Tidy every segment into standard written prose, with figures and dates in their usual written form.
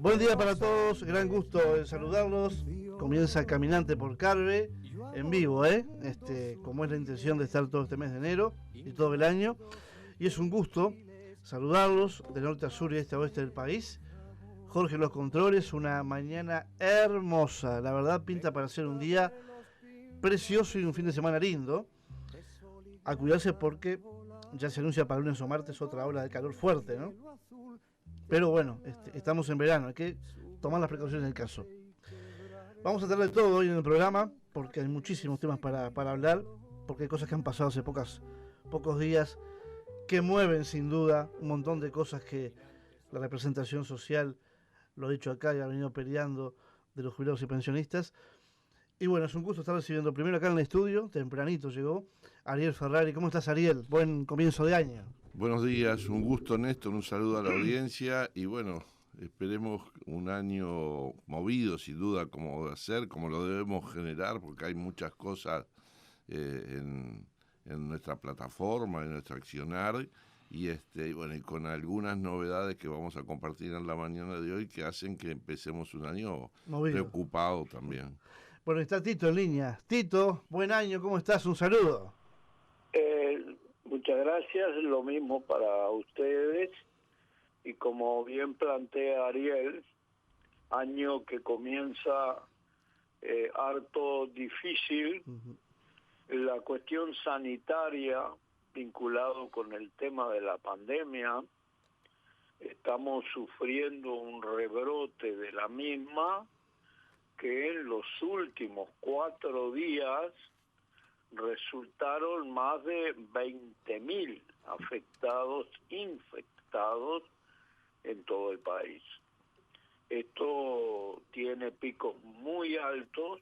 Buen día para todos, gran gusto en saludarlos. Comienza Caminante por Carve en vivo, como es la intención de estar todo este mes de enero y todo el año. Y es un gusto saludarlos de norte a sur y este a oeste del país. Jorge Los Controles, una mañana hermosa. La verdad pinta para ser un día precioso y un fin de semana lindo. A cuidarse porque ya se anuncia para lunes o martes otra ola de calor fuerte, ¿no? Pero bueno, estamos en verano, hay que tomar las precauciones del caso. Vamos a tratar de todo hoy en el programa, porque hay muchísimos temas para hablar, porque hay cosas que han pasado hace pocos días que mueven sin duda un montón de cosas que la representación social, lo he dicho acá y ha venido peleando, de los jubilados y pensionistas. Y bueno, es un gusto estar recibiendo primero acá en el estudio, tempranito llegó, Ariel Ferrari. ¿Cómo estás, Ariel? Buen comienzo de año. Buenos días, un gusto, Néstor, un saludo a la audiencia y bueno, esperemos un año movido, sin duda, como debe ser, como lo debemos generar, porque hay muchas cosas en nuestra plataforma, en nuestro accionar y bueno, y con algunas novedades que vamos a compartir en la mañana de hoy que hacen que empecemos un año movido, preocupado también. Bueno, está Tito en línea. Tito, buen año, ¿cómo estás? Un saludo. Muchas gracias, lo mismo para ustedes. Y como bien plantea Ariel, año que comienza harto difícil. La cuestión sanitaria vinculado con el tema de la pandemia, estamos sufriendo un rebrote de la misma que en los últimos 4 días resultaron más de 20.000 infectados en todo el país. Esto tiene picos muy altos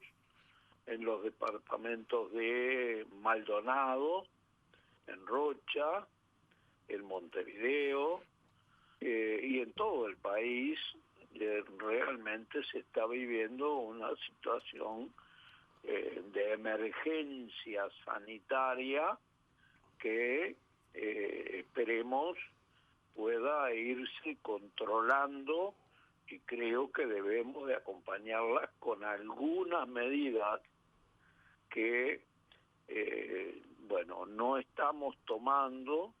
en los departamentos de Maldonado, en Rocha, en Montevideo y en todo el país. Realmente se está viviendo una situación de emergencia sanitaria que esperemos pueda irse controlando, y creo que debemos de acompañarlas con algunas medidas que no estamos tomando.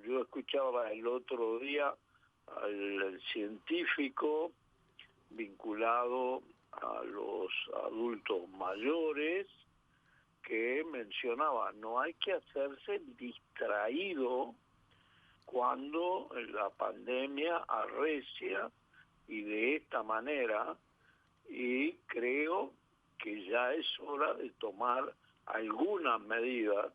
Yo escuchaba el otro día al científico vinculado a los adultos mayores que mencionaba, no hay que hacerse distraído cuando la pandemia arrecia y de esta manera, y creo que ya es hora de tomar algunas medidas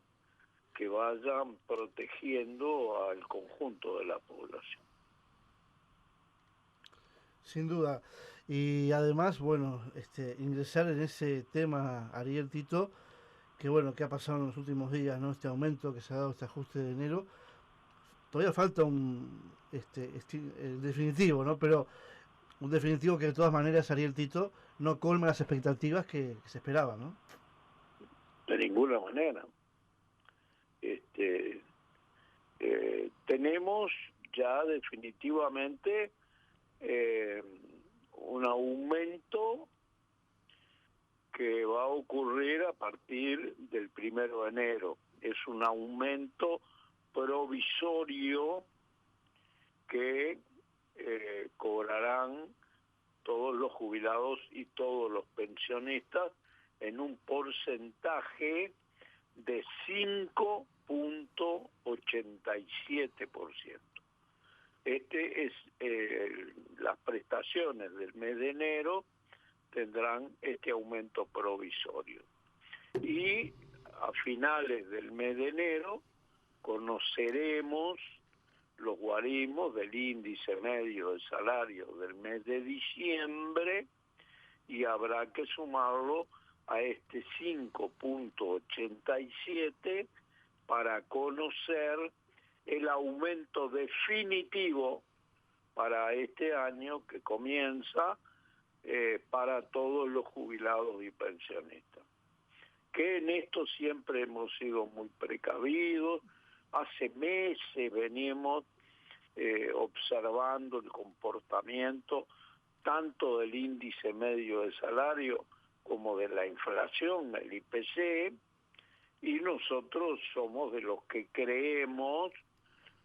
que vayan protegiendo al conjunto de la población. Sin duda. Y además, bueno, ingresar en ese tema, Ariel, Tito, que bueno, que ha pasado en los últimos días, ¿no? Este aumento que se ha dado, este ajuste de enero. Todavía falta un definitivo, ¿no? Pero un definitivo que de todas maneras, Ariel, Tito, no colma las expectativas que se esperaban, ¿no? De ninguna manera. Tenemos ya definitivamente un aumento que va a ocurrir a partir del 1 de enero. Es un aumento provisorio que cobrarán todos los jubilados y todos los pensionistas en un porcentaje de 5.87%. Las prestaciones del mes de enero tendrán este aumento provisorio. Y a finales del mes de enero conoceremos los guarismos del índice medio de salario del mes de diciembre y habrá que sumarlo a este 5.87 para conocer el aumento definitivo para este año que comienza para todos los jubilados y pensionistas. Que en esto siempre hemos sido muy precavidos. Hace meses venimos observando el comportamiento tanto del índice medio de salario como de la inflación, el IPC, y nosotros somos de los que creemos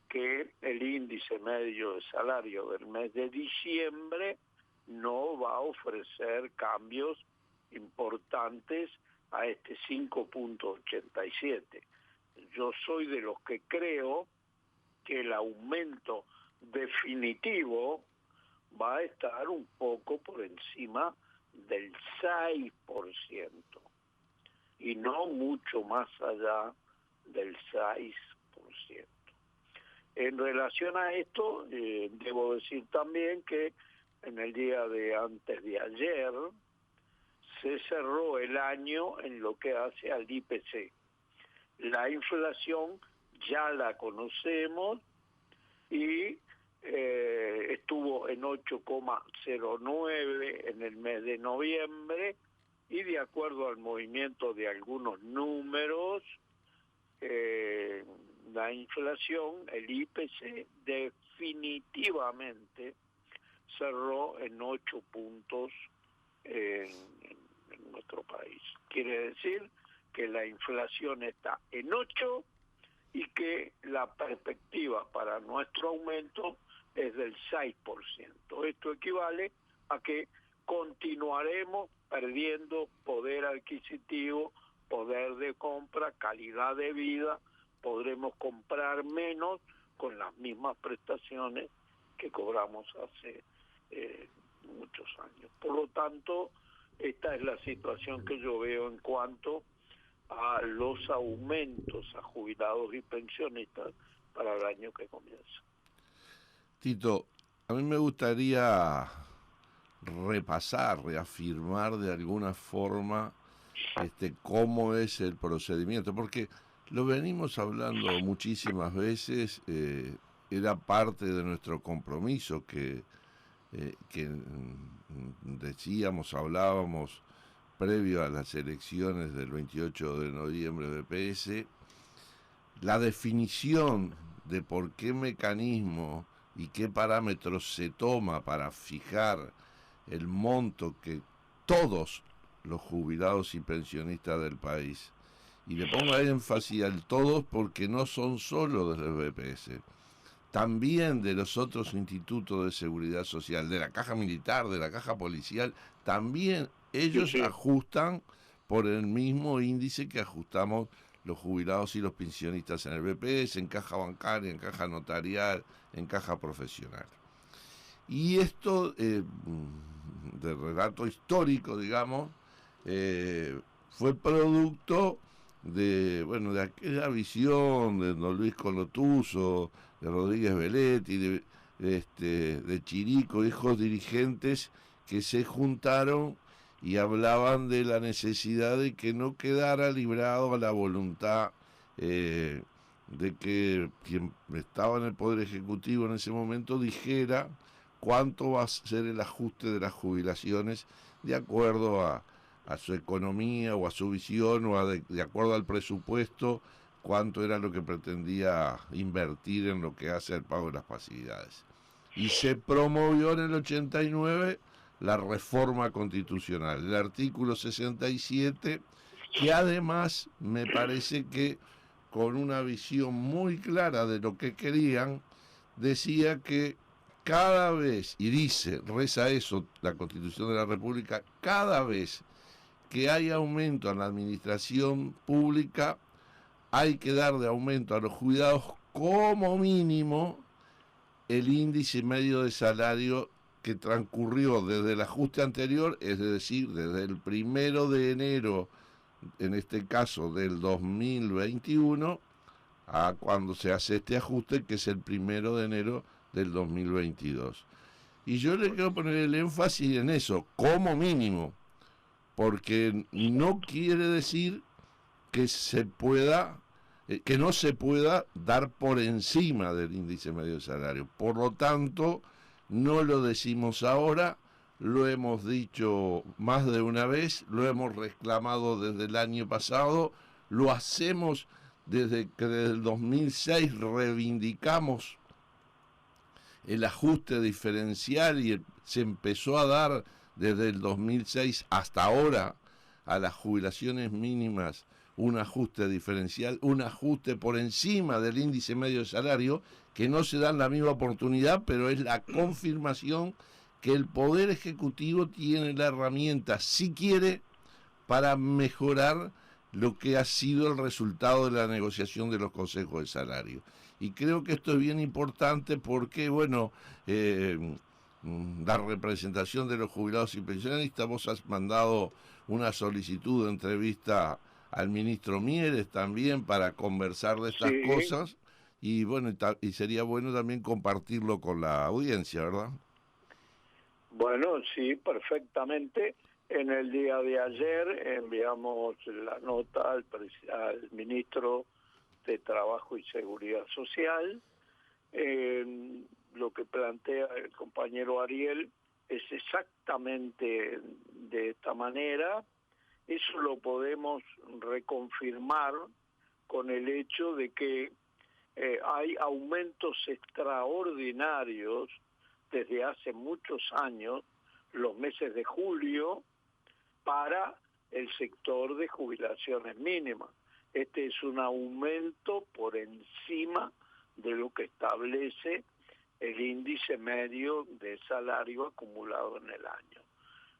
que el índice medio de salario del mes de diciembre no va a ofrecer cambios importantes a este 5.87. Yo soy de los que creo que el aumento definitivo va a estar un poco por encima del 6% y no mucho más allá del 6%. En relación a esto, debo decir también que en el día de antes de ayer se cerró el año en lo que hace al IPC. La inflación ya la conocemos y estuvo en 8,09 en el mes de noviembre, y de acuerdo al movimiento de algunos números, la inflación, el IPC, definitivamente cerró en 8 puntos en nuestro país. Quiere decir que la inflación está en 8 y que la perspectiva para nuestro aumento es del 6%. Esto equivale a que continuaremos perdiendo poder adquisitivo, poder de compra, calidad de vida. Podremos comprar menos con las mismas prestaciones que cobramos hace muchos años. Por lo tanto, esta es la situación que yo veo en cuanto a los aumentos a jubilados y pensionistas para el año que comienza. Tito, a mí me gustaría repasar, reafirmar de alguna forma cómo es el procedimiento, porque lo venimos hablando muchísimas veces, era parte de nuestro compromiso que decíamos, hablábamos previo a las elecciones del 28 de noviembre de PS, la definición de por qué mecanismo y qué parámetros se toma para fijar el monto que todos los jubilados y pensionistas del país, y le pongo énfasis al todos porque no son solo del BPS, también de los otros institutos de seguridad social, de la caja militar, de la caja policial, también ellos ajustan por el mismo índice que ajustamos los jubilados y los pensionistas en el BPS, en caja bancaria, en caja notarial, en caja profesional. Y esto, de relato histórico, digamos, fue producto de aquella visión de don Luis Colotuso, de Rodríguez Belletti, de Chirico, hijos dirigentes que se juntaron y hablaban de la necesidad de que no quedara librado a la voluntad de que quien estaba en el Poder Ejecutivo en ese momento dijera cuánto va a ser el ajuste de las jubilaciones de acuerdo a su economía o a su visión o de acuerdo al presupuesto, cuánto era lo que pretendía invertir en lo que hace el pago de las pasividades. Y se promovió en el 89 la reforma constitucional, el artículo 67, que además me parece que con una visión muy clara de lo que querían, decía que cada vez, y reza eso la Constitución de la República, cada vez que hay aumento en la administración pública, hay que dar de aumento a los jubilados como mínimo el índice medio de salario que transcurrió desde el ajuste anterior, es decir, desde el 1 de enero, en este caso del 2021, a cuando se hace este ajuste, que es el 1 de enero del 2022. Y yo le quiero poner el énfasis en eso, como mínimo, porque no quiere decir que que no se pueda dar por encima del índice medio de salario. Por lo tanto, no lo decimos ahora, lo hemos dicho más de una vez, lo hemos reclamado desde el año pasado, lo hacemos desde que desde el 2006 reivindicamos el ajuste diferencial se empezó a dar desde el 2006 hasta ahora a las jubilaciones mínimas un ajuste diferencial, un ajuste por encima del índice medio de salario, que no se da en la misma oportunidad, pero es la confirmación que el Poder Ejecutivo tiene la herramienta, si quiere, para mejorar lo que ha sido el resultado de la negociación de los consejos de salario. Y creo que esto es bien importante porque, bueno, la representación de los jubilados y pensionistas, vos has mandado una solicitud de entrevista al ministro Mieres también para conversar de estas cosas, y bueno, y sería bueno también compartirlo con la audiencia, ¿verdad? Bueno, sí, perfectamente. En el día de ayer enviamos la nota al ministro de Trabajo y Seguridad Social. Lo que plantea el compañero Ariel es exactamente de esta manera. Eso lo podemos reconfirmar con el hecho de que hay aumentos extraordinarios desde hace muchos años, los meses de julio, para el sector de jubilaciones mínimas. Este es un aumento por encima de lo que establece el índice medio de salario acumulado en el año.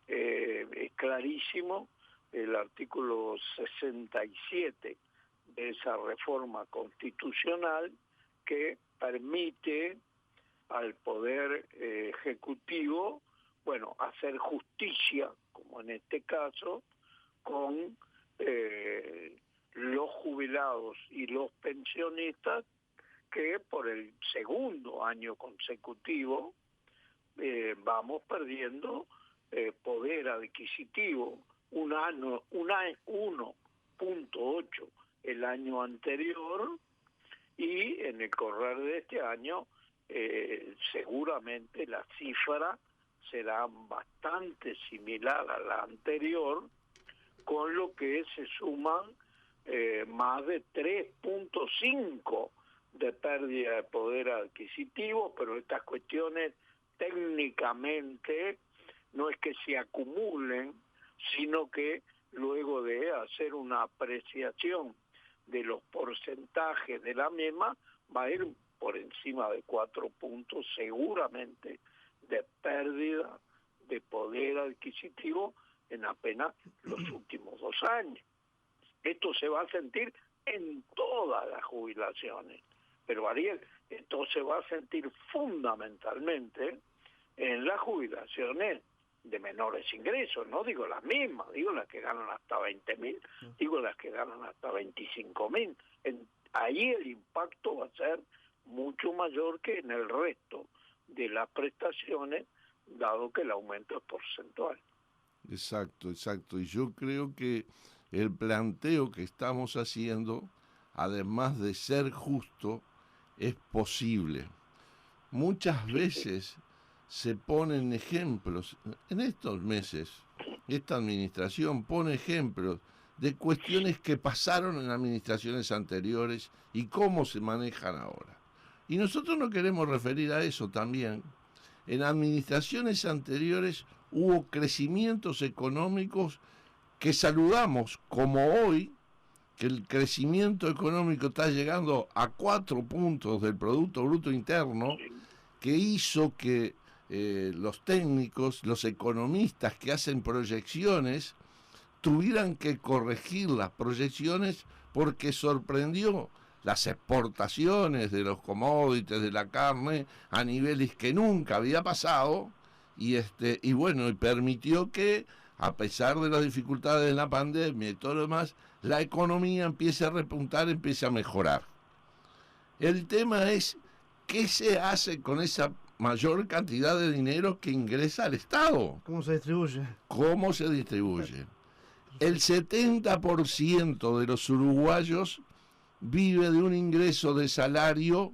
Es clarísimo el artículo 67 de esa reforma constitucional que permite al Poder Ejecutivo, bueno, hacer justicia, como en este caso, con los jubilados y los pensionistas que por el segundo año consecutivo vamos perdiendo poder adquisitivo. 1.8 el año anterior, y en el correr de este año seguramente la cifra será bastante similar a la anterior, con lo que se suman más de 3.5 de pérdida de poder adquisitivo, pero estas cuestiones técnicamente no es que se acumulen, sino que luego de hacer una apreciación de los porcentajes de la misma, va a ir por encima de 4 puntos seguramente de pérdida de poder adquisitivo en apenas los últimos 2 años. Esto se va a sentir en todas las jubilaciones, pero Ariel, esto se va a sentir fundamentalmente en las jubilaciones de menores ingresos, no digo las mismas, digo las que ganan hasta 20.000, digo las que ganan hasta 25.000. Ahí el impacto va a ser mucho mayor que en el resto de las prestaciones, dado que el aumento es porcentual. Exacto. Y yo creo que el planteo que estamos haciendo, además de ser justo, es posible. Muchas veces se ponen ejemplos, en estos meses, esta administración pone ejemplos de cuestiones que pasaron en administraciones anteriores y cómo se manejan ahora. Y nosotros nos queremos referir a eso también. En administraciones anteriores hubo crecimientos económicos que saludamos, como hoy, que el crecimiento económico está llegando a 4 puntos del Producto Bruto Interno, que hizo que los técnicos, los economistas que hacen proyecciones, tuvieran que corregir las proyecciones porque sorprendió las exportaciones de los commodities, de la carne, a niveles que nunca había pasado, y bueno, y permitió que, a pesar de las dificultades de la pandemia y todo lo demás, la economía empiece a repuntar, empiece a mejorar. El tema es, ¿qué se hace con esa mayor cantidad de dinero que ingresa al Estado? ¿Cómo se distribuye? ¿Cómo se distribuye? El 70% de los uruguayos vive de un ingreso de salario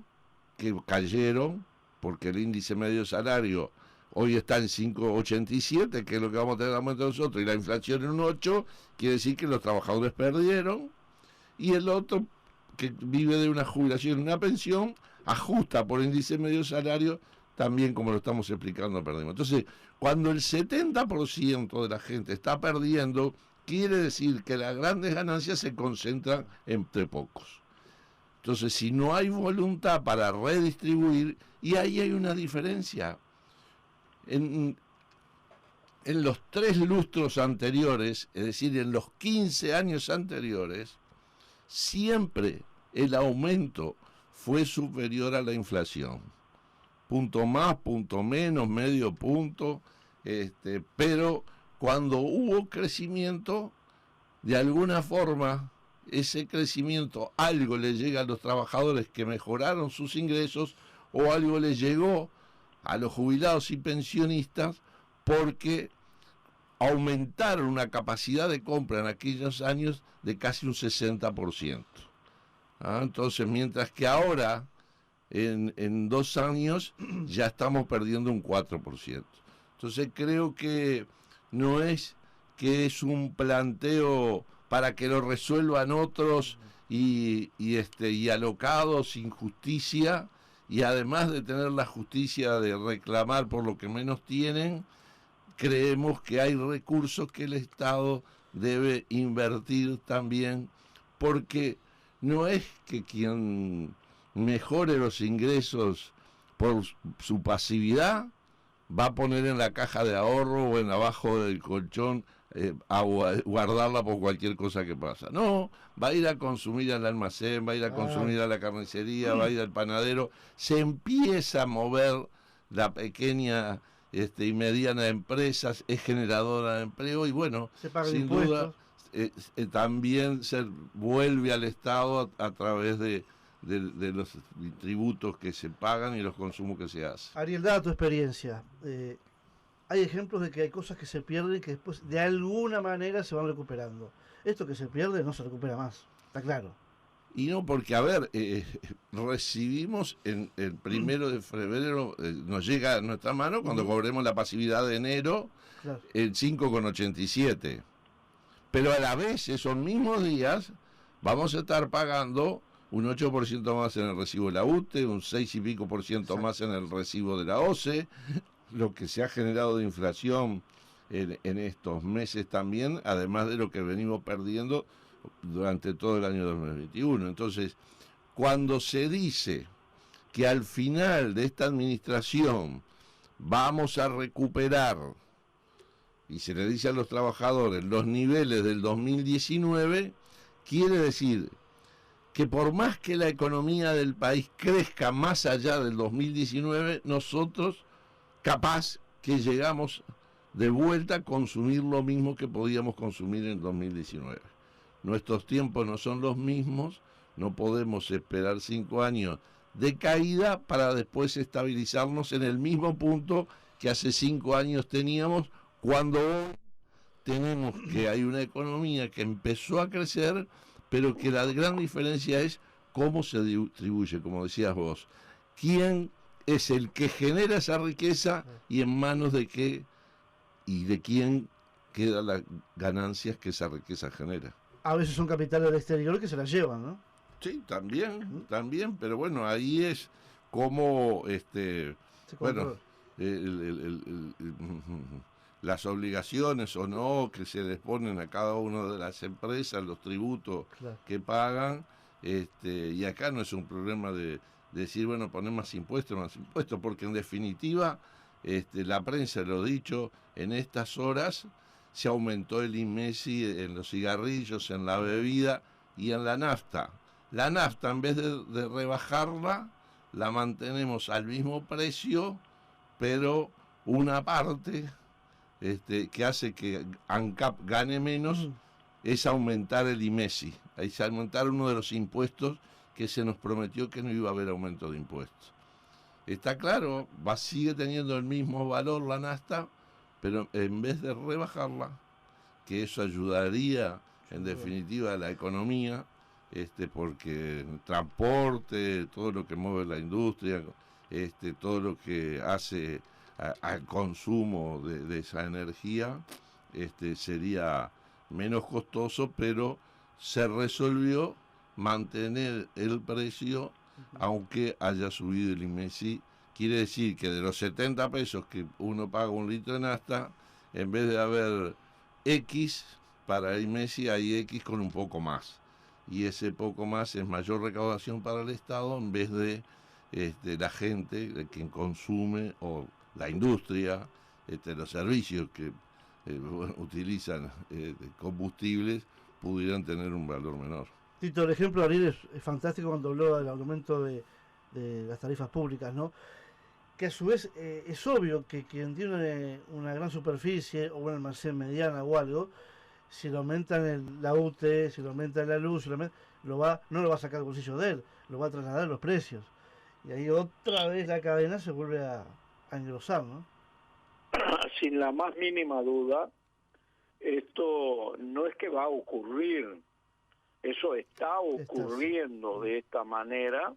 que cayeron, porque el índice medio de salario hoy está en 5,87, que es lo que vamos a tener aumento nosotros, y la inflación en un 8, quiere decir que los trabajadores perdieron, y el otro, que vive de una jubilación y una pensión, ajusta por índice medio de salario, también como lo estamos explicando perdimos. Entonces, cuando el 70% de la gente está perdiendo, quiere decir que las grandes ganancias se concentran entre pocos. Entonces, si no hay voluntad para redistribuir, y ahí hay una diferencia. En los 3 lustros anteriores, es decir, en los 15 años anteriores, siempre el aumento fue superior a la inflación. Punto más, punto menos, medio punto, pero cuando hubo crecimiento, de alguna forma, ese crecimiento, algo le llega a los trabajadores que mejoraron sus ingresos, o algo le llegó a los jubilados y pensionistas porque aumentaron una capacidad de compra en aquellos años de casi un 60%. Entonces, mientras que ahora, en 2 años, ya estamos perdiendo un 4%. Entonces, creo que no es que es un planteo para que lo resuelvan otros y alocados sin justicia, y además de tener la justicia de reclamar por lo que menos tienen, creemos que hay recursos que el Estado debe invertir también, porque no es que quien mejore los ingresos por su pasividad va a poner en la caja de ahorro o en abajo del colchón a guardarla por cualquier cosa que pasa. No, va a ir a consumir al almacén, va a ir a consumir a la carnicería, va a ir al panadero. Se empieza a mover la pequeña y mediana empresa, es generadora de empleo, y bueno, sin duda también se vuelve al Estado a través de los tributos que se pagan y los consumos que se hacen. Ariel, dada tu experiencia, hay ejemplos de que hay cosas que se pierden que después de alguna manera se van recuperando. Esto que se pierde no se recupera más, está claro. Y no, porque, a ver, recibimos el 1 de febrero, nos llega a nuestra mano cuando cobremos la pasividad de enero, claro, el 5,87. Pero a la vez, esos mismos días, vamos a estar pagando un 8% más en el recibo de la UTE, un 6 y pico por ciento más en el recibo de la OCE, lo que se ha generado de inflación en estos meses también, además de lo que venimos perdiendo durante todo el año 2021. Entonces, cuando se dice que al final de esta administración vamos a recuperar, y se le dice a los trabajadores, los niveles del 2019, quiere decir que por más que la economía del país crezca más allá del 2019, nosotros capaz que llegamos de vuelta a consumir lo mismo que podíamos consumir en 2019. Nuestros tiempos no son los mismos, no podemos esperar 5 años de caída para después estabilizarnos en el mismo punto que hace 5 años teníamos, cuando hoy tenemos que hay una economía que empezó a crecer, pero que la gran diferencia es cómo se distribuye, como decías vos. ¿Quién es el que genera esa riqueza y en manos de qué y de quién quedan las ganancias que esa riqueza genera? A veces son capitales del exterior que se las llevan, ¿no? Sí, también, pero bueno, ahí es como, bueno, las obligaciones o no que se les ponen a cada una de las empresas, los tributos que pagan, y acá no es un problema de decir, bueno, poner más impuestos, porque en definitiva, la prensa lo ha dicho, en estas horas se aumentó el IMESI en los cigarrillos, en la bebida y en la nafta. La nafta, en vez de rebajarla, la mantenemos al mismo precio, pero una parte que hace que ANCAP gane menos es aumentar el IMESI, es aumentar uno de los impuestos que se nos prometió que no iba a haber aumento de impuestos. Está claro, sigue teniendo el mismo valor la nafta, pero en vez de rebajarla, que eso ayudaría en definitiva a la economía, porque el transporte, todo lo que mueve la industria, todo lo que hace al consumo de esa energía, sería menos costoso, pero se resolvió mantener el precio, aunque haya subido el IMESI, Quiere decir que de los 70 pesos que uno paga un litro de nafta, en vez de haber X para el Messi, hay X con un poco más. Y ese poco más es mayor recaudación para el Estado en vez de la gente, de quien consume, o la industria, los servicios que utilizan combustibles, pudieran tener un valor menor. Tito, el ejemplo de Ariel es fantástico cuando habló del aumento de las tarifas públicas, ¿no? Que a su vez es obvio que quien tiene una gran superficie o un almacén mediana o algo, si le aumentan la UTE, si le aumentan la luz, no lo va a sacar del bolsillo de él, lo va a trasladar a los precios. Y ahí otra vez la cadena se vuelve a engrosar, ¿no? Sin la más mínima duda, esto no es que va a ocurrir, eso está ocurriendo de esta manera,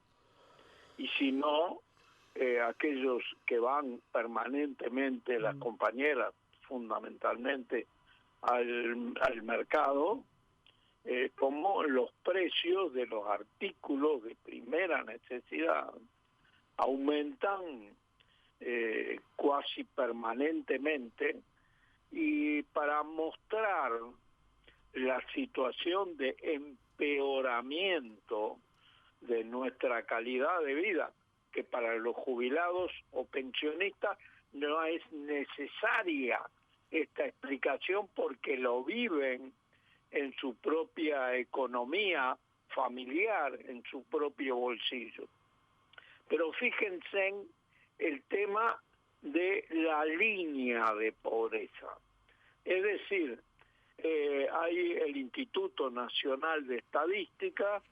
y si no, aquellos que van permanentemente, las compañeras fundamentalmente, al mercado, como los precios de los artículos de primera necesidad aumentan cuasi permanentemente, y para mostrar la situación de empeoramiento de nuestra calidad de vida, que para los jubilados o pensionistas no es necesaria esta explicación porque lo viven en su propia economía familiar, en su propio bolsillo. Pero fíjense en el tema de la línea de pobreza. Es decir, hay el Instituto Nacional de Estadística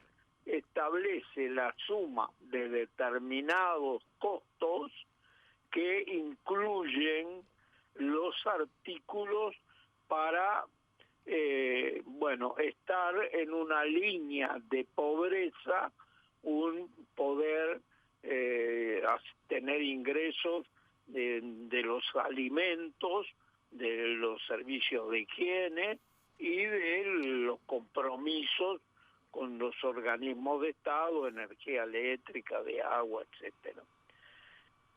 establece la suma de determinados costos que incluyen los artículos para estar en una línea de pobreza, un poder tener ingresos de los alimentos, de los servicios de higiene y de los compromisos con los organismos de Estado, energía eléctrica, de agua, etcétera.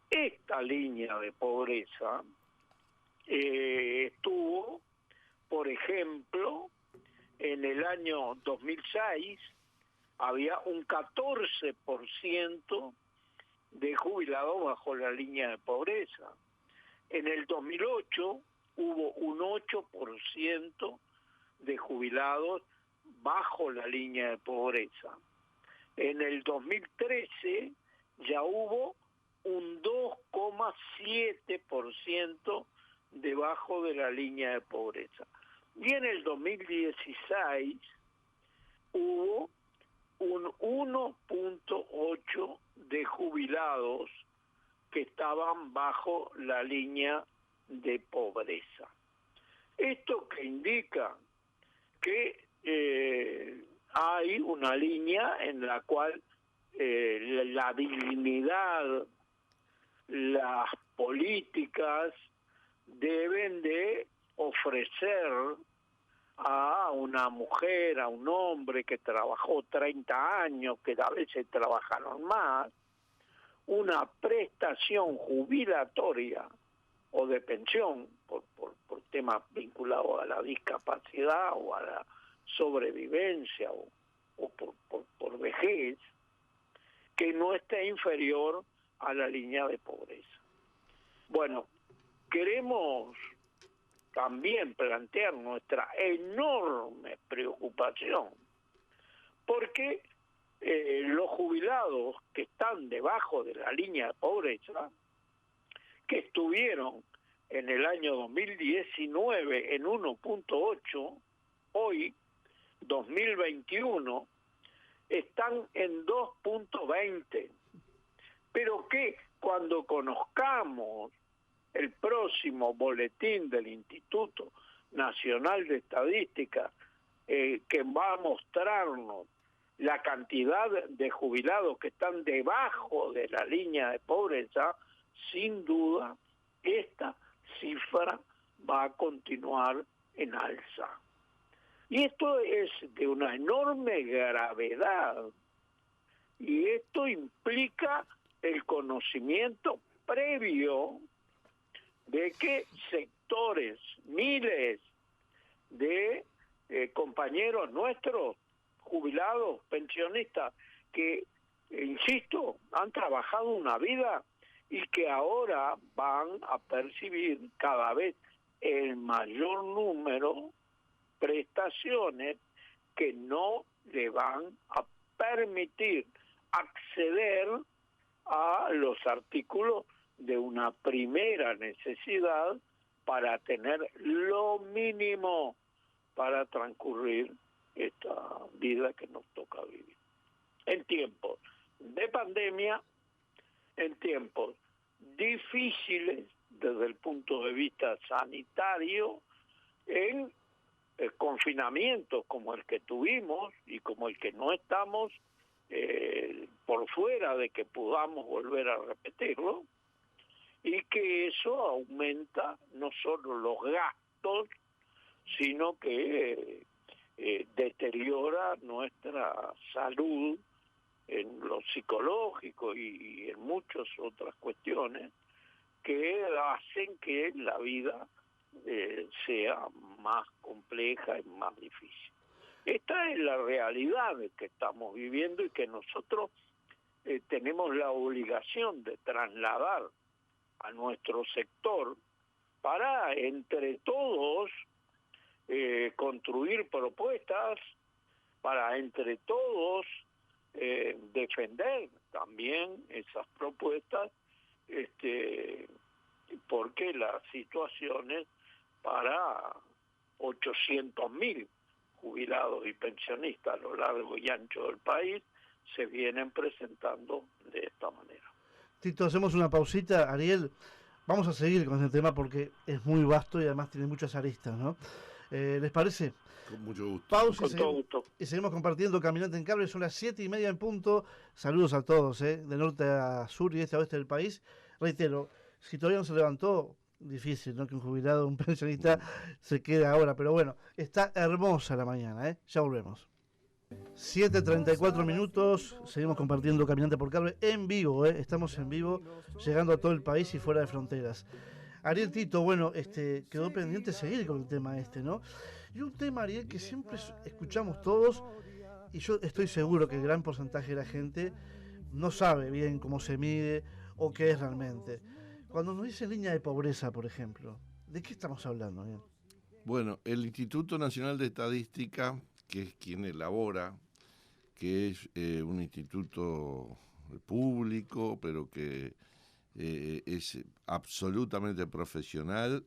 Esta línea de pobreza estuvo, por ejemplo, en el año 2006 había un 14% de jubilados bajo la línea de pobreza. En el 2008 hubo un 8% de jubilados bajo la línea de pobreza. En el 2013 ya hubo un 2,7% debajo de la línea de pobreza. Y en el 2016 hubo un 1,8% de jubilados que estaban bajo la línea de pobreza. Esto que indica que hay una línea en la cual la dignidad, las políticas deben de ofrecer a una mujer, a un hombre que trabajó 30 años, que a veces trabajaron más, una prestación jubilatoria o de pensión por temas vinculados a la discapacidad o a la sobrevivencia o por vejez, que no esté inferior a la línea de pobreza. Bueno, queremos también plantear nuestra enorme preocupación porque los jubilados que están debajo de la línea de pobreza, que estuvieron en el año 2019 en 1,8, hoy, 2021, están en 2,20. Pero que cuando conozcamos el próximo boletín del Instituto Nacional de Estadística, que va a mostrarnos la cantidad de jubilados que están debajo de la línea de pobreza, sin duda esta cifra va a continuar en alza. Y esto es de una enorme gravedad, y esto implica el conocimiento previo de que sectores, miles de compañeros nuestros, jubilados, pensionistas, que, insisto, han trabajado una vida y que ahora van a percibir cada vez el mayor número prestaciones que no le van a permitir acceder a los artículos de una primera necesidad para tener lo mínimo para transcurrir esta vida que nos toca vivir. En tiempos de pandemia, en tiempos difíciles desde el punto de vista sanitario, en confinamientos como el que tuvimos y como el que no estamos por fuera de que podamos volver a repetirlo, y que eso aumenta no solo los gastos, sino que deteriora nuestra salud en lo psicológico y en muchas otras cuestiones que hacen que la vida sea más compleja y más difícil. Esta es la realidad que estamos viviendo y que nosotros tenemos la obligación de trasladar a nuestro sector para entre todos construir propuestas, para entre todos defender también esas propuestas, porque las situaciones para 800.000 jubilados y pensionistas a lo largo y ancho del país se vienen presentando de esta manera. Tito, hacemos una pausita. Ariel, vamos a seguir con este tema porque es muy vasto y además tiene muchas aristas, ¿no? ¿Les parece? Con mucho gusto. Pausa Con todo gusto. y seguimos compartiendo Caminante en Cable. Son las 7:30 en punto. Saludos a todos, de norte a sur y este a oeste del país. Reitero, si todavía no se levantó, difícil, ¿no? Que un jubilado, un pensionista se quede ahora. Pero bueno, está hermosa la mañana, Ya volvemos. 7:34 minutos, seguimos compartiendo Caminante por Cable en vivo, estamos en vivo, llegando a todo el país y fuera de fronteras. Ariel, Tito, bueno, quedó pendiente seguir con el tema ¿no? Y un tema, Ariel, que siempre escuchamos todos, y yo estoy seguro que el gran porcentaje de la gente no sabe bien cómo se mide o qué es realmente. Cuando nos dice línea de pobreza, por ejemplo, ¿de qué estamos hablando, Ariel? Bueno, el Instituto Nacional de Estadística, que es quien elabora, que es un instituto público, pero que es absolutamente profesional.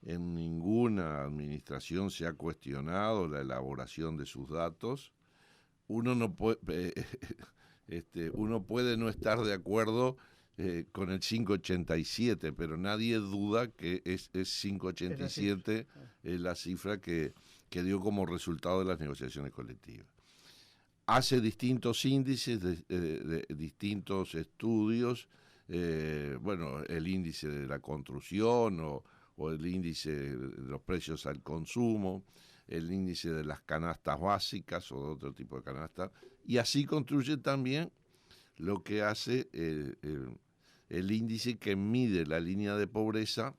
En ninguna administración se ha cuestionado la elaboración de sus datos. Uno no puede, uno puede no estar de acuerdo con el 587, pero nadie duda que es 587 la cifra que dio como resultado de las negociaciones colectivas. Hace distintos índices, de distintos estudios, bueno, el índice de la construcción o el índice de los precios al consumo, el índice de las canastas básicas o de otro tipo de canastas, y así construye también lo que hace el índice que mide la línea de pobreza,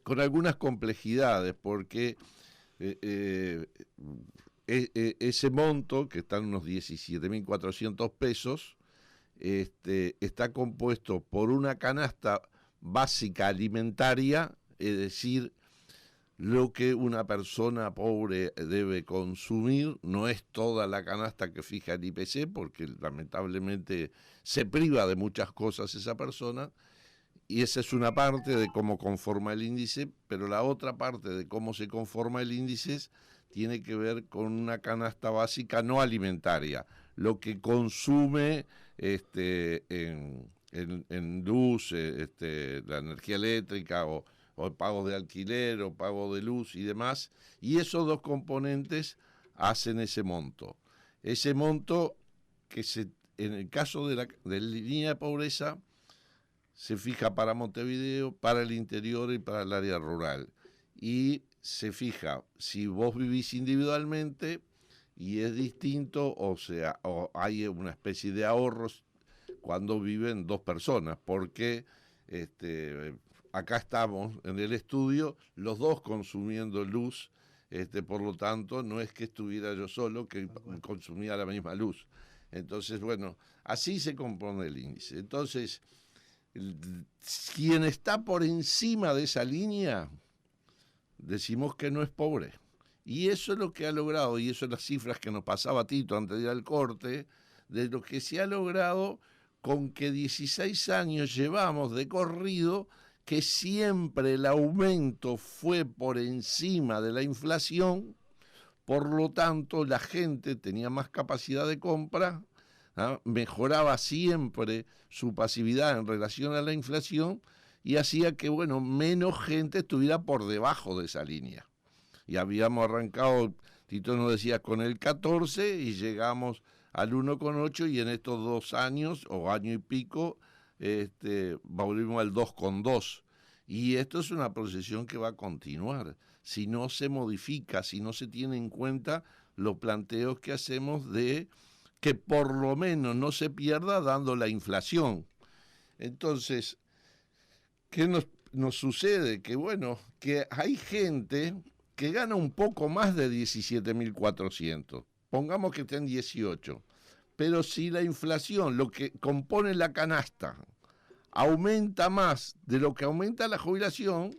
con algunas complejidades, porque ese monto, que está en unos 17.400 pesos, está compuesto por una canasta básica alimentaria, es decir, lo que una persona pobre debe consumir. No es toda la canasta que fija el IPC, porque lamentablemente se priva de muchas cosas esa persona, y esa es una parte de cómo conforma el índice, pero la otra parte de cómo se conforma el índice tiene que ver con una canasta básica no alimentaria, lo que consume en luz, la energía eléctrica o el pago de alquiler o pago de luz y demás, y esos dos componentes hacen ese monto. Ese monto que en el caso de la línea de pobreza se fija para Montevideo, para el interior y para el área rural. Y se fija si vos vivís individualmente y es distinto, o sea, o hay una especie de ahorros cuando viven dos personas, porque acá estamos en el estudio, los dos consumiendo luz, por lo tanto, no es que estuviera yo solo, que consumía la misma luz. Entonces, bueno, así se compone el índice. Entonces, quien está por encima de esa línea, decimos que no es pobre. Y eso es lo que ha logrado, y eso es las cifras que nos pasaba Tito antes de ir al corte, de lo que se ha logrado con que 16 años llevamos de corrido, que siempre el aumento fue por encima de la inflación, por lo tanto la gente tenía más capacidad de compra, ¿ah? Mejoraba siempre su pasividad en relación a la inflación y hacía que, bueno, menos gente estuviera por debajo de esa línea. Y habíamos arrancado, Tito nos decía, con el 14 y llegamos al 1,8 y en estos 2 años, o año y pico, volvimos al 2,2. Y esto es una procesión que va a continuar. Si no se modifica, si no se tiene en cuenta los planteos que hacemos de que por lo menos no se pierda dando la inflación. Entonces, ¿qué nos sucede? Que bueno, que hay gente que gana un poco más de 17.400. Pongamos que esté en 18. Pero si la inflación, lo que compone la canasta, aumenta más de lo que aumenta la jubilación,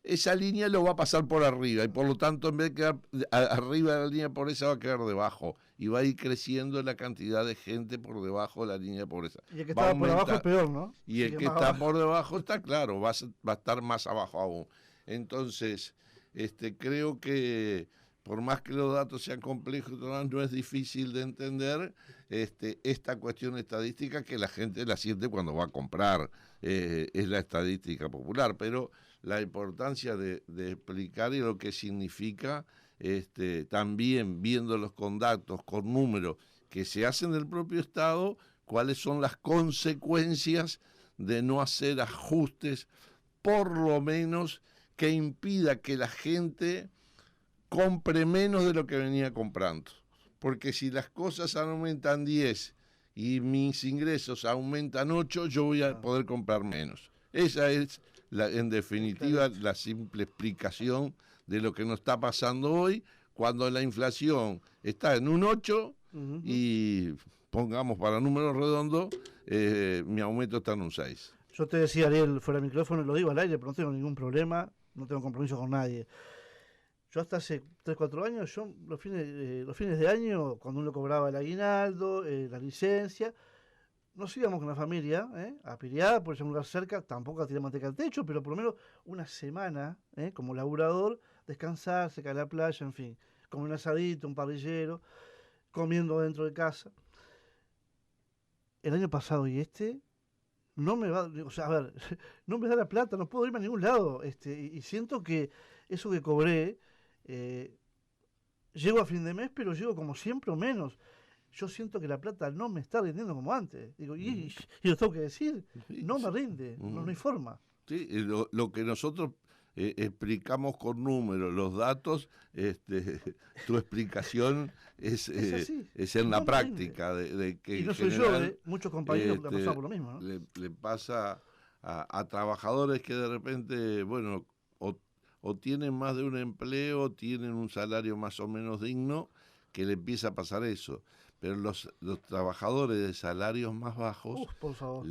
esa línea lo va a pasar por arriba y por lo tanto en vez de quedar arriba de la línea de pobreza va a quedar debajo y va a ir creciendo la cantidad de gente por debajo de la línea de pobreza. Y el que estaba por abajo es peor, ¿no? Y el que está por debajo está claro, va a estar más abajo aún. Entonces, creo que por más que los datos sean complejos, no es difícil de entender esta cuestión estadística que la gente la siente cuando va a comprar. Es la estadística popular, pero la importancia de explicar y lo que significa, también viéndolos con datos, con números que se hacen del propio Estado, cuáles son las consecuencias de no hacer ajustes, por lo menos que impida que la gente compre menos de lo que venía comprando. Porque si las cosas aumentan 10 y mis ingresos aumentan 8, yo voy a poder comprar menos. Esa es, en definitiva, la simple explicación de lo que nos está pasando hoy, cuando la inflación está en un 8 y, pongamos para números redondos, mi aumento está en un 6. Yo te decía, Ariel, fuera de micrófono, lo digo al aire, pero no tengo ningún problema, no tengo compromiso con nadie. Yo hasta hace 3, 4 años, los fines de año, cuando uno cobraba el aguinaldo, la licencia, nos íbamos con la familia a Piriá, por un lugar cerca, tampoco a tirar manteca al techo, pero por lo menos una semana, como laburador, descansar, cerca de la playa, en fin, comer un asadito, un parrillero, comiendo dentro de casa. El año pasado y no me va, o sea, a ver, no me da la plata, no puedo irme a ningún lado, y siento que eso que cobré, llego a fin de mes, pero llego como siempre o menos. Yo siento que la plata no me está rindiendo como antes. Digo, y lo tengo que decir, no me rinde, no hay forma. Sí, lo que nosotros explicamos con números, los datos, tu explicación es en la práctica. De que y no soy general, yo, muchos compañeros le pasan por lo mismo, ¿no? Le pasa a trabajadores que de repente, bueno, o tienen más de un empleo, tienen un salario más o menos digno, que le empieza a pasar eso. Pero los trabajadores de salarios más bajos, por favor.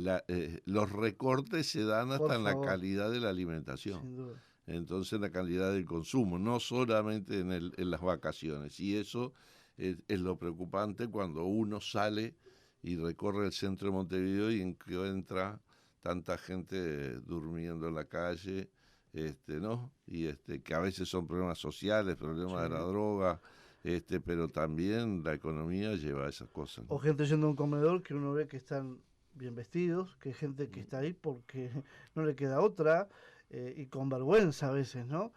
Los recortes se dan hasta en la calidad de la alimentación. Sin duda. Entonces la calidad del consumo, no solamente en las vacaciones. Y eso es lo preocupante cuando uno sale y recorre el centro de Montevideo y encuentra tanta gente durmiendo en la calle, ¿no? Y que a veces son problemas sociales, problemas de la droga, pero también la economía lleva a esas cosas, ¿no? O gente yendo a un comedor que uno ve que están bien vestidos, que hay gente que está ahí porque no le queda otra, y con vergüenza a veces, ¿no?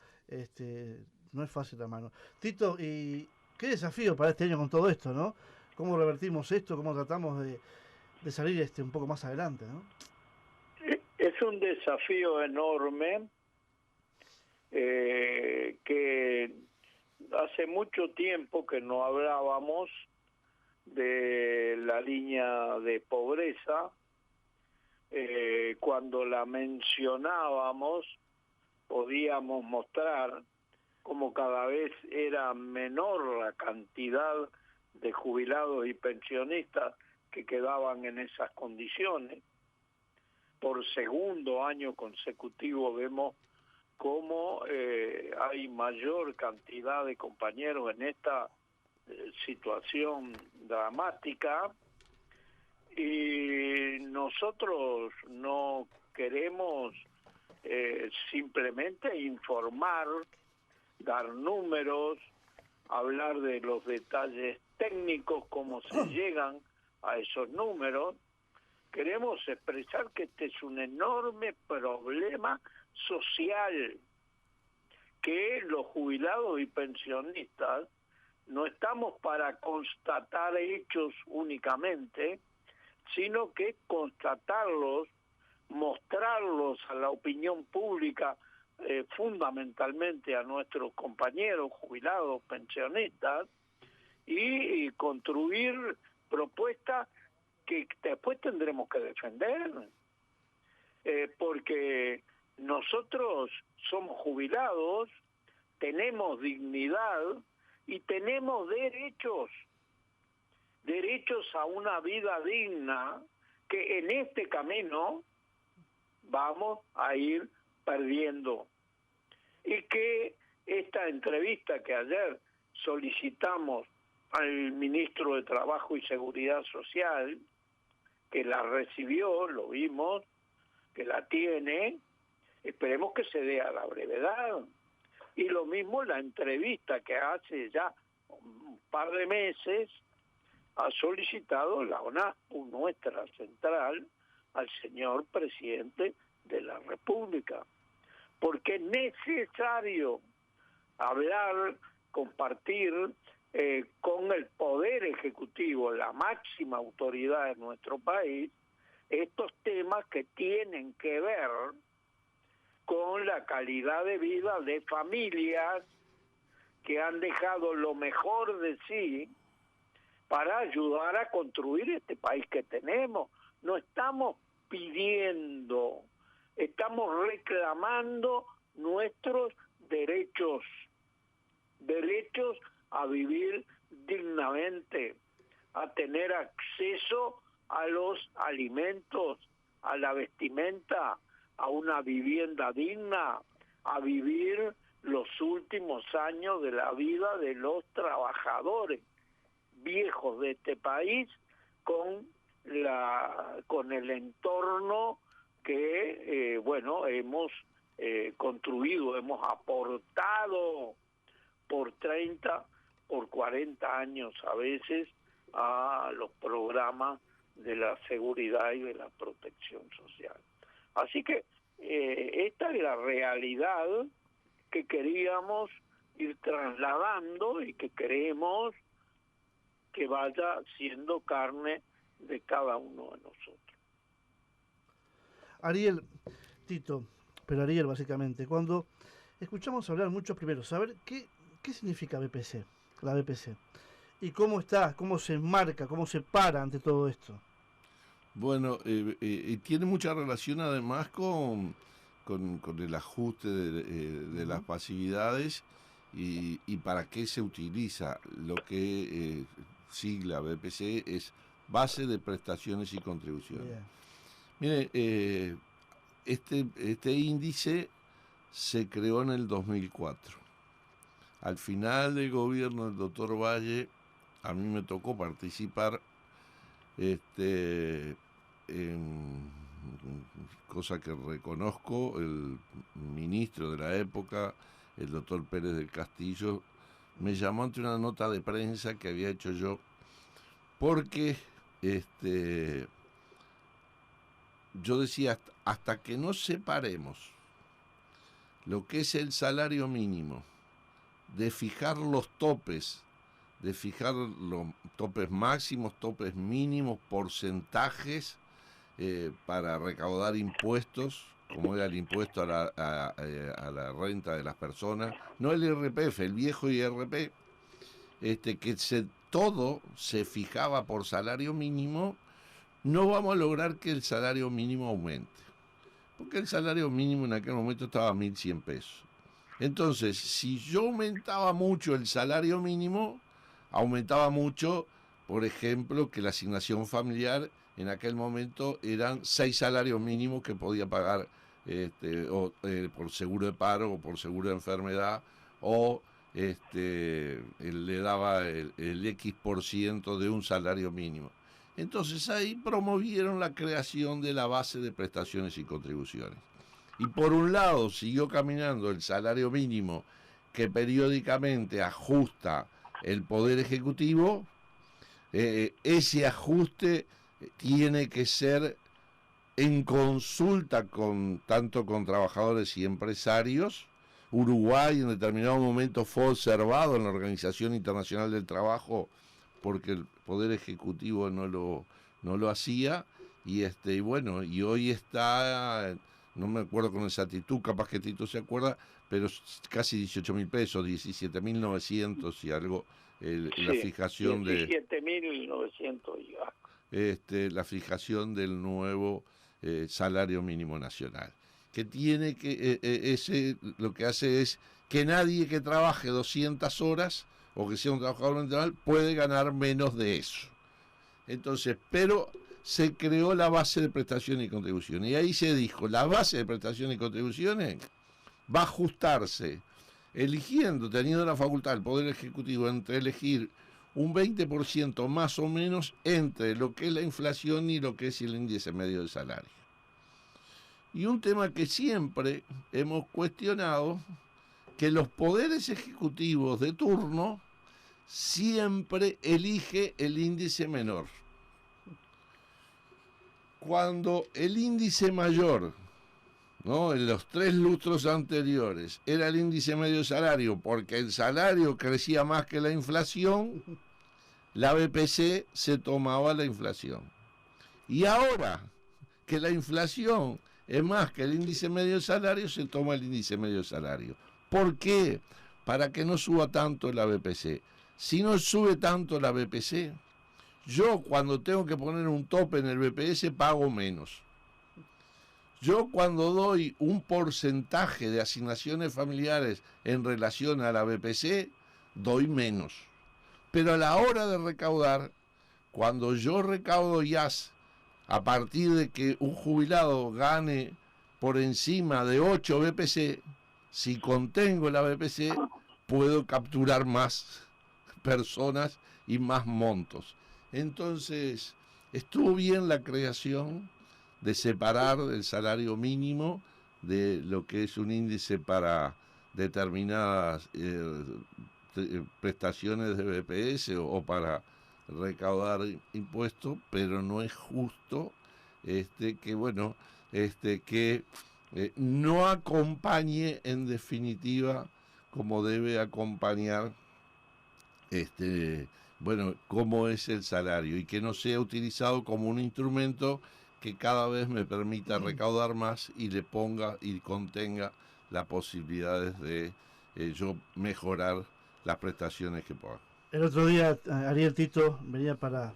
No es fácil la mano. Tito, ¿y qué desafío para este año con todo esto, ¿no? ¿Cómo revertimos esto? ¿Cómo tratamos de salir un poco más adelante, ¿no? Es un desafío enorme que hace mucho tiempo que no hablábamos de la línea de pobreza cuando la mencionábamos, podíamos mostrar cómo cada vez era menor la cantidad de jubilados y pensionistas que quedaban en esas condiciones. Por segundo año consecutivo vemos cómo hay mayor cantidad de compañeros en esta situación dramática, y nosotros no queremos simplemente informar, dar números, hablar de los detalles técnicos, cómo se llegan a esos números. Queremos expresar que este es un enorme problema social, que los jubilados y pensionistas no estamos para constatar hechos únicamente, sino que constatarlos, mostrarlos a la opinión pública, fundamentalmente a nuestros compañeros jubilados, pensionistas, y construir propuestas que después tendremos que defender, porque nosotros somos jubilados, tenemos dignidad y tenemos derechos a una vida digna, que en este camino vamos a ir perdiendo. Y que esta entrevista que ayer solicitamos al ministro de Trabajo y Seguridad Social, que la recibió, lo vimos, que la tiene, esperemos que se dé a la brevedad. Y lo mismo la entrevista que hace ya un par de meses ha solicitado la ONASPU, nuestra central, al señor presidente de la República, porque es necesario hablar, compartir con el Poder Ejecutivo, la máxima autoridad de nuestro país, estos temas que tienen que ver con la calidad de vida de familias que han dejado lo mejor de sí para ayudar a construir este país que tenemos. No estamos pidiendo, estamos reclamando nuestros derechos a vivir dignamente, a tener acceso a los alimentos, a la vestimenta, a una vivienda digna, a vivir los últimos años de la vida de los trabajadores viejos de este país con el entorno que hemos construido, hemos aportado por 30, por 40 años a veces a los programas de la seguridad y de la protección social. Así que esta es la realidad que queríamos ir trasladando y que queremos que vaya siendo carne de cada uno de nosotros. Ariel, Tito, pero Ariel básicamente, cuando escuchamos hablar mucho, primero, saber qué significa BPC, la BPC, y cómo está, cómo se enmarca, cómo se para ante todo esto. Bueno, tiene mucha relación además con el ajuste de las pasividades y para qué se utiliza. Lo que sigla BPC es Base de Prestaciones y Contribuciones. Bien. Mire, este índice se creó en el 2004. Al final del gobierno del doctor Valle, a mí me tocó participar cosa que reconozco, el ministro de la época, el doctor Pérez del Castillo, me llamó ante una nota de prensa que había hecho yo, porque yo decía, hasta que no separemos lo que es el salario mínimo, de fijar los topes, de fijar los topes máximos, topes mínimos, porcentajes para recaudar impuestos, como era el impuesto a la renta de las personas, no el IRPF, el viejo IRP, que todo se fijaba por salario mínimo, no vamos a lograr que el salario mínimo aumente. Porque el salario mínimo en aquel momento estaba a 1.100 pesos. Entonces, si yo aumentaba mucho el salario mínimo, aumentaba mucho, por ejemplo, que la asignación familiar en aquel momento eran 6 salarios mínimos que podía pagar por seguro de paro o por seguro de enfermedad, o le daba el X% de un salario mínimo. Entonces ahí promovieron la creación de la base de prestaciones y contribuciones. Y por un lado siguió caminando el salario mínimo que periódicamente ajusta el Poder Ejecutivo. Ese ajuste tiene que ser en consulta tanto con trabajadores y empresarios. Uruguay en determinado momento fue observado en la Organización Internacional del Trabajo porque el Poder Ejecutivo no lo hacía, y bueno, y hoy está, no me acuerdo con exactitud, capaz que Tito se acuerda, pero casi 18.000 pesos, 17.900 y algo, la fijación 17.900 y algo. La fijación del nuevo salario mínimo nacional, que tiene que, lo que hace es que nadie que trabaje 200 horas o que sea un trabajador nacional puede ganar menos de eso. Entonces, pero se creó la base de prestaciones y contribuciones, y ahí se dijo, la base de prestaciones y contribuciones va a ajustarse, teniendo la facultad del Poder Ejecutivo entre elegir un 20% más o menos entre lo que es la inflación y lo que es el índice medio de salario. Y un tema que siempre hemos cuestionado, que los poderes ejecutivos de turno siempre elige el índice menor. Cuando el índice mayor, ¿no?, en los 3 lustros anteriores, era el índice medio de salario, porque el salario crecía más que la inflación, la BPC se tomaba la inflación. Y ahora que la inflación es más que el índice medio de salario, se toma el índice medio de salario. ¿Por qué? Para que no suba tanto la BPC. Si no sube tanto la BPC, yo cuando tengo que poner un tope en el BPS pago menos. Yo cuando doy un porcentaje de asignaciones familiares en relación a la BPC, doy menos. Pero a la hora de recaudar, cuando yo recaudo IAS, a partir de que un jubilado gane por encima de 8 BPC, si contengo la BPC, puedo capturar más personas y más montos. Entonces, estuvo bien la creación de separar el salario mínimo de lo que es un índice para determinadas prestaciones de BPS o para recaudar impuestos, pero no es justo que no acompañe en definitiva como debe acompañar cómo es el salario, y que no sea utilizado como un instrumento que cada vez me permita recaudar más y le ponga y contenga las posibilidades de yo mejorar las prestaciones que pueda. El otro día Ariel Tito venía para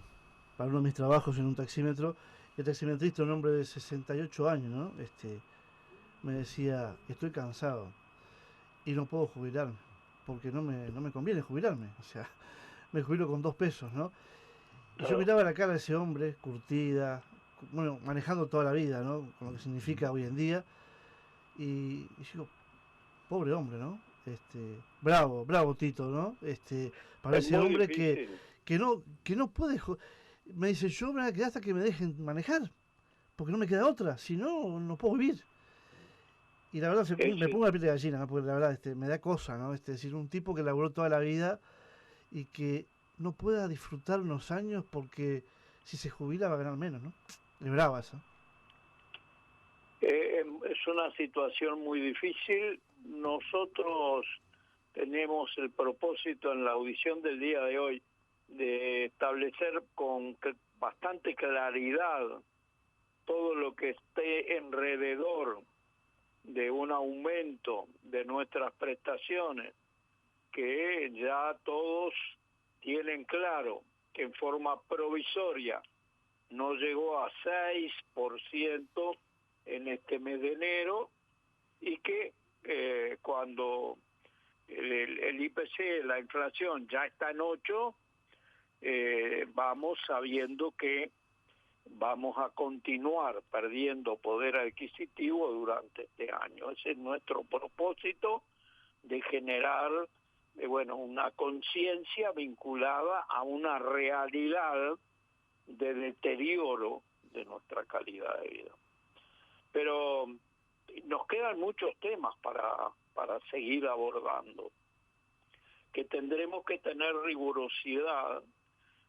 uno de mis trabajos en un taxímetro, y el taximetrista, un hombre de 68 años, ¿no? Me decía, estoy cansado y no puedo jubilarme, porque no me conviene jubilarme, o sea, me jubilo con 2 pesos, ¿no? Y yo miraba la cara de ese hombre, curtida, bueno, manejando toda la vida, ¿no?, con lo que significa hoy en día, y digo, pobre hombre, ¿no? Bravo Tito, ¿no? Para ese hombre que no puede, me dice, yo me voy a quedar hasta que me dejen manejar, porque no me queda otra, si no, no puedo vivir. Y la verdad, me pongo la piel de gallina, ¿no?, porque la verdad me da cosa, ¿no? Es decir, un tipo que laburó toda la vida y que no pueda disfrutar unos años porque si se jubila va a ganar menos, ¿no? Es brava eso. Es una situación muy difícil. Nosotros tenemos el propósito en la audición del día de hoy de establecer con bastante claridad todo lo que esté alrededor de un aumento de nuestras prestaciones, que ya todos tienen claro que en forma provisoria no llegó a 6% en este mes de enero, y que cuando el IPC, la inflación, ya está en 8, vamos sabiendo que vamos a continuar perdiendo poder adquisitivo durante este año. Ese es nuestro propósito, de generar una conciencia vinculada a una realidad de deterioro de nuestra calidad de vida. Pero nos quedan muchos temas para seguir abordando, que tendremos que tener rigurosidad.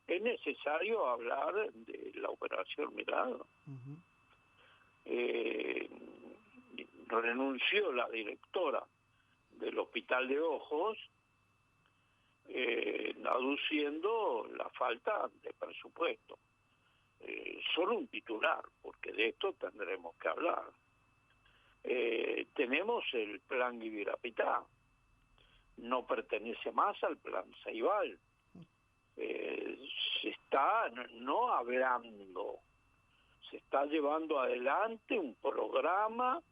Es necesario hablar de la Operación Milagro. Renunció la directora del Hospital de Ojos, aduciendo la falta de presupuesto. Solo un titular, porque de esto tendremos que hablar. Tenemos el plan Ibirapitá, no pertenece más al plan Ceibal. Se está no hablando, se está llevando adelante un programa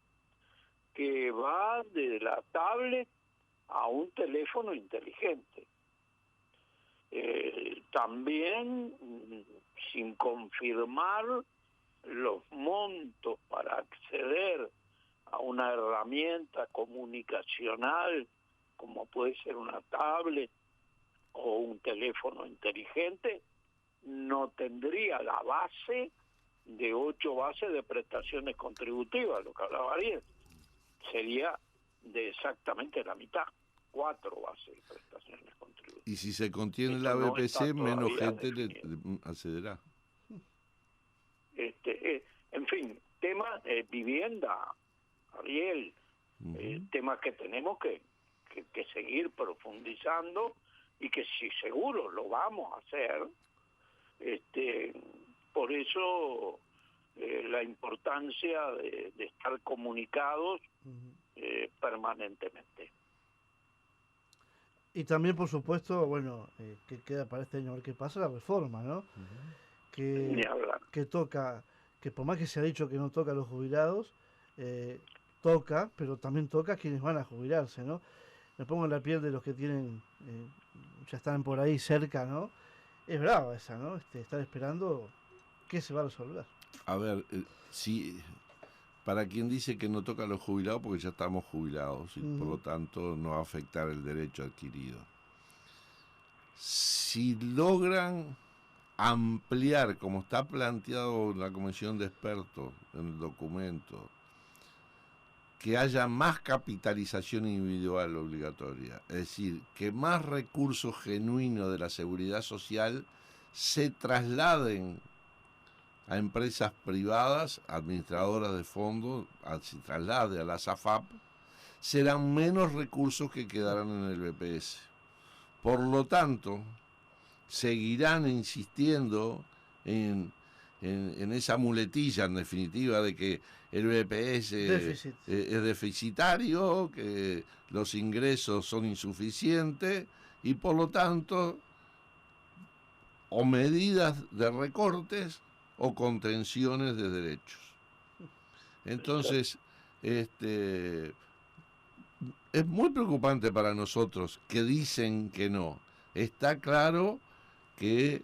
que va de la tablet a un teléfono inteligente. También, sin confirmar los montos para acceder a una herramienta comunicacional como puede ser una tablet o un teléfono inteligente, no tendría la base de 8 bases de prestaciones contributivas, lo que hablaba Ariel. Sería de exactamente la mitad, 4 bases de prestaciones contributivas. Y si se contiene esto la no BPC, menos gente le accederá. En fin, tema vivienda, Ariel, temas que tenemos que seguir profundizando, y que sí, seguro lo vamos a hacer. Por eso la importancia de estar comunicados permanentemente. Y también, por supuesto, que queda para este año a ver qué pasa, la reforma, ¿no? Ni hablar. Que toca, que por más que se ha dicho que no toca a los jubilados, toca, pero también toca a quienes van a jubilarse, ¿no? Me pongo en la piel de los que tienen, ya están por ahí cerca, ¿no? Es brava esa, ¿no? Estar esperando qué se va a resolver. A ver, si para quien dice que no toca a los jubilados, porque ya estamos jubilados y por lo tanto no va a afectar el derecho adquirido. Si logran ampliar, como está planteado en la comisión de expertos en el documento, que haya más capitalización individual obligatoria, es decir, que más recursos genuinos de la seguridad social se trasladen a empresas privadas, administradoras de fondos, se traslade a las AFAP, serán menos recursos que quedarán en el BPS. Por lo tanto, seguirán insistiendo en esa muletilla, en definitiva, de que el BPS es deficitario, que los ingresos son insuficientes y por lo tanto o medidas de recortes o contenciones de derechos. Entonces, es muy preocupante para nosotros que dicen que no. Está claro que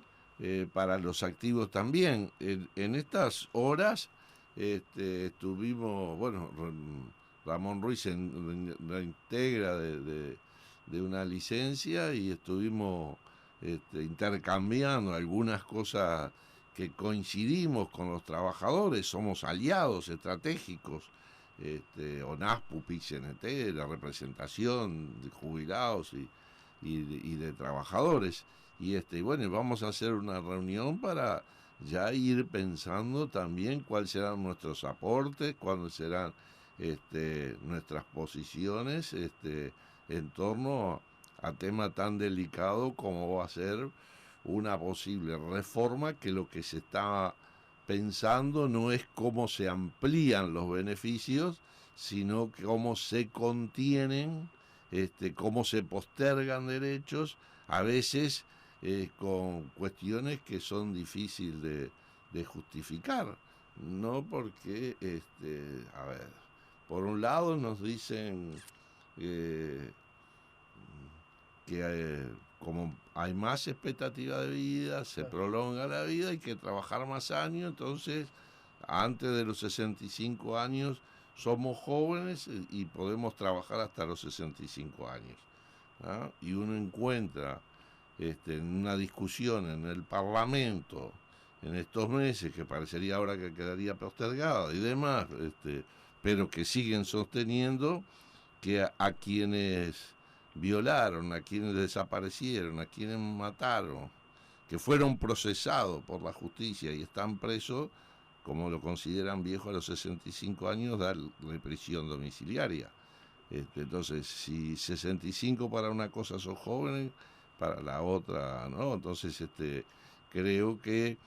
para los activos también. En estas horas estuvimos, Ramón Ruiz se reintegra de una licencia y estuvimos intercambiando algunas cosas que coincidimos con los trabajadores, somos aliados estratégicos, ONASPU, PIC-CNT, la representación de jubilados y de trabajadores. Y vamos a hacer una reunión para ya ir pensando también cuáles serán nuestros aportes, cuáles serán nuestras posiciones en torno a tema tan delicado como va a ser una posible reforma, que lo que se está pensando no es cómo se amplían los beneficios, sino cómo se contienen, cómo se postergan derechos, a veces con cuestiones que son difíciles de justificar, no porque, a ver, por un lado nos dicen que como hay más expectativa de vida, se prolonga la vida, hay que trabajar más años, entonces antes de los 65 años somos jóvenes y podemos trabajar hasta los 65 años. ¿Ah? Y uno encuentra en una discusión en el Parlamento en estos meses, que parecería ahora que quedaría postergada y demás, pero que siguen sosteniendo que a quienes violaron, a quienes desaparecieron, a quienes mataron, que fueron procesados por la justicia y están presos, como lo consideran viejo a los 65 años, darle prisión domiciliaria. Entonces, si 65 para una cosa son jóvenes, para la otra no. Entonces, creo que,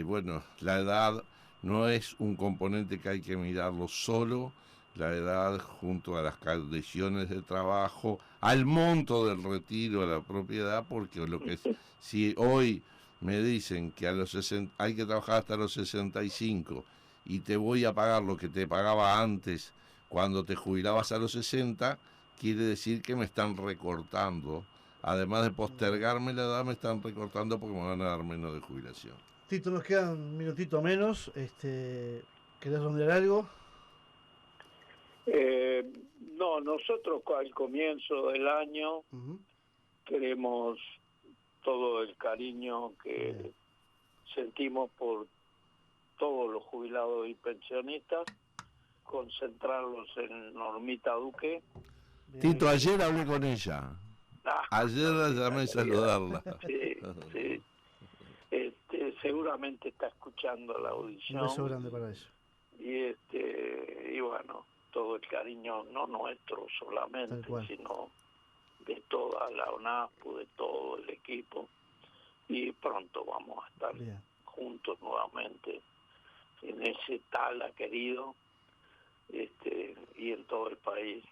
bueno, la edad no es un componente que hay que mirarlo solo, la edad junto a las condiciones de trabajo, al monto del retiro, a la propiedad, porque lo que es, si hoy me dicen que a los 60, hay que trabajar hasta los 65 y te voy a pagar lo que te pagaba antes cuando te jubilabas a los 60, quiere decir que me están recortando. Además de postergarme la edad, me están recortando porque me van a dar menos de jubilación. Tito, nos queda un minutito menos. ¿Querés redondear algo? No, nosotros al comienzo del año queremos todo el cariño que sentimos por todos los jubilados y pensionistas, concentrarlos en Normita Duque. Tito, ayer hablé con ella. Ayer la llamé a saludarla. Sí. Seguramente está escuchando la audición. Un beso grande para ella. Y bueno, todo el cariño, no nuestro solamente, sino de toda la ONASPU, de todo el equipo. Y pronto vamos a estar juntos nuevamente en ese Tala querido, y en todo el país,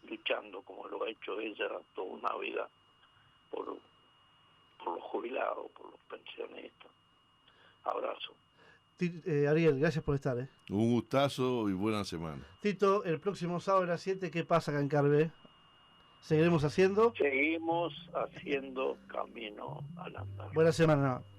luchando como lo ha hecho ella toda una vida por los jubilados, por los pensionistas. Abrazo. Ariel, gracias por estar. Un gustazo y buena semana. Tito, el próximo sábado a las 7, ¿qué pasa acá en Carve? ¿Seguiremos haciendo? Seguimos haciendo camino al andar. Buena semana.